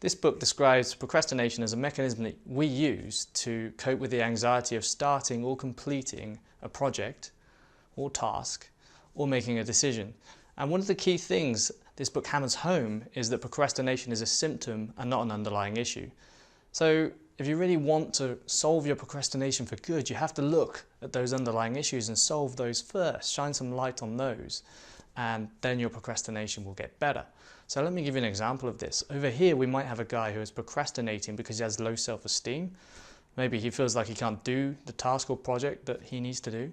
This book describes procrastination as a mechanism that we use to cope with the anxiety of starting or completing a project or task or making a decision. And one of the key things this book hammers home is that procrastination is a symptom and not an underlying issue. So if you really want to solve your procrastination for good, you have to look at those underlying issues and solve those first, shine some light on those, and then your procrastination will get better. So let me give you an example of this. Over here we might have a guy who is procrastinating because he has low self-esteem. Maybe he feels like he can't do the task or project that he needs to do.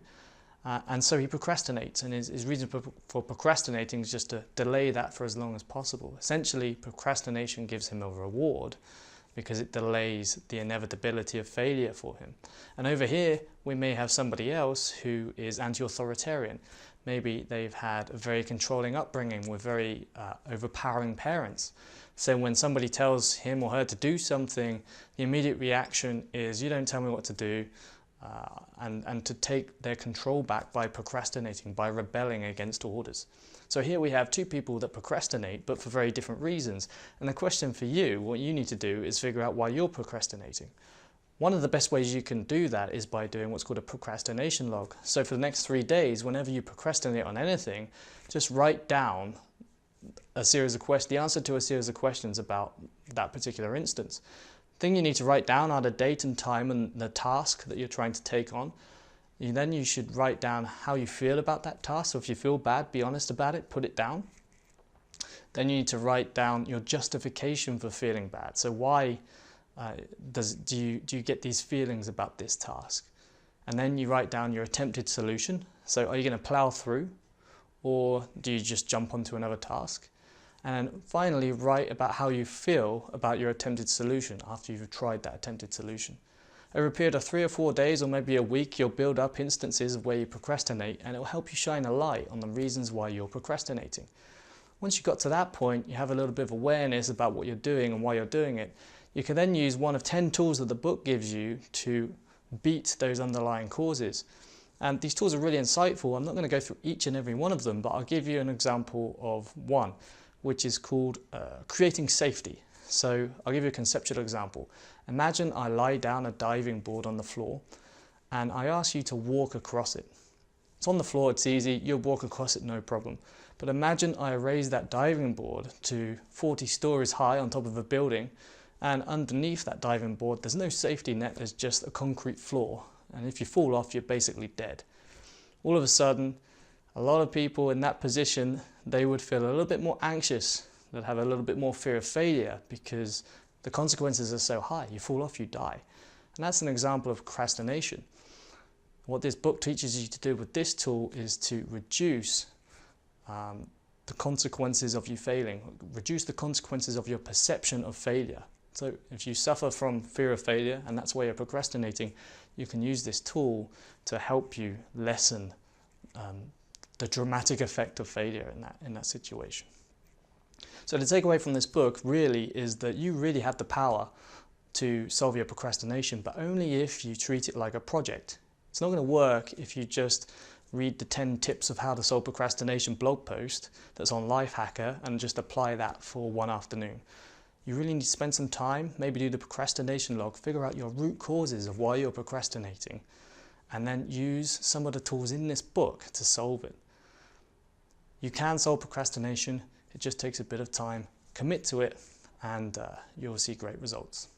And so he procrastinates, and his reason for procrastinating is just to delay that for as long as possible. Essentially, procrastination gives him a reward because it delays the inevitability of failure for him. And over here, we may have somebody else who is anti-authoritarian. Maybe they've had a very controlling upbringing with very overpowering parents. So when somebody tells him or her to do something, the immediate reaction is, you don't tell me what to do, and to take their control back by procrastinating, by rebelling against orders. So here we have two people that procrastinate, but for very different reasons. And the question for you, what you need to do is figure out why you're procrastinating. One of the best ways you can do that is by doing what's called a procrastination log. So for the next 3 days, whenever you procrastinate on anything, just write down a series of questions, the answer to a series of questions about that particular instance. The thing you need to write down are the date and time and the task that you're trying to take on. Then you should write down how you feel about that task. So if you feel bad, be honest about it, put it down. Then you need to write down your justification for feeling bad. So why do you get these feelings about this task? And then you write down your attempted solution. So are you going to plow through, or do you just jump onto another task? And then finally write about how you feel about your attempted solution after you've tried that attempted solution. Over a period of 3 or 4 days, or maybe a week, you'll build up instances of where you procrastinate, and it will help you shine a light on the reasons why you're procrastinating. Once you've got to that point, you have a little bit of awareness about what you're doing and why you're doing it. You can then use one of 10 tools that the book gives you to beat those underlying causes. And these tools are really insightful. I'm not going to go through each and every one of them, but I'll give you an example of one, which is called creating safety. So I'll give you a conceptual example. Imagine I lie down a diving board on the floor and I ask you to walk across it. It's on the floor, it's easy, you'll walk across it, no problem. But imagine I raise that diving board to 40 stories high on top of a building, and underneath that diving board there's no safety net, there's just a concrete floor. And if you fall off, you're basically dead. All of a sudden, a lot of people in that position, they would feel a little bit more anxious. They'd have a little bit more fear of failure because the consequences are so high. You fall off, you die. And that's an example of procrastination. What this book teaches you to do with this tool is to reduce the consequences of you failing, reduce the consequences of your perception of failure. So if you suffer from fear of failure and that's why you're procrastinating, you can use this tool to help you lessen the dramatic effect of failure in that situation. So the takeaway from this book really is that you really have the power to solve your procrastination, but only if you treat it like a project. It's not going to work if you just read the 10 tips of how to solve procrastination blog post that's on Lifehacker and just apply that for one afternoon. You really need to spend some time, maybe do the procrastination log, figure out your root causes of why you're procrastinating, and then use some of the tools in this book to solve it. You can solve procrastination, it just takes a bit of time. Commit to it and you'll see great results.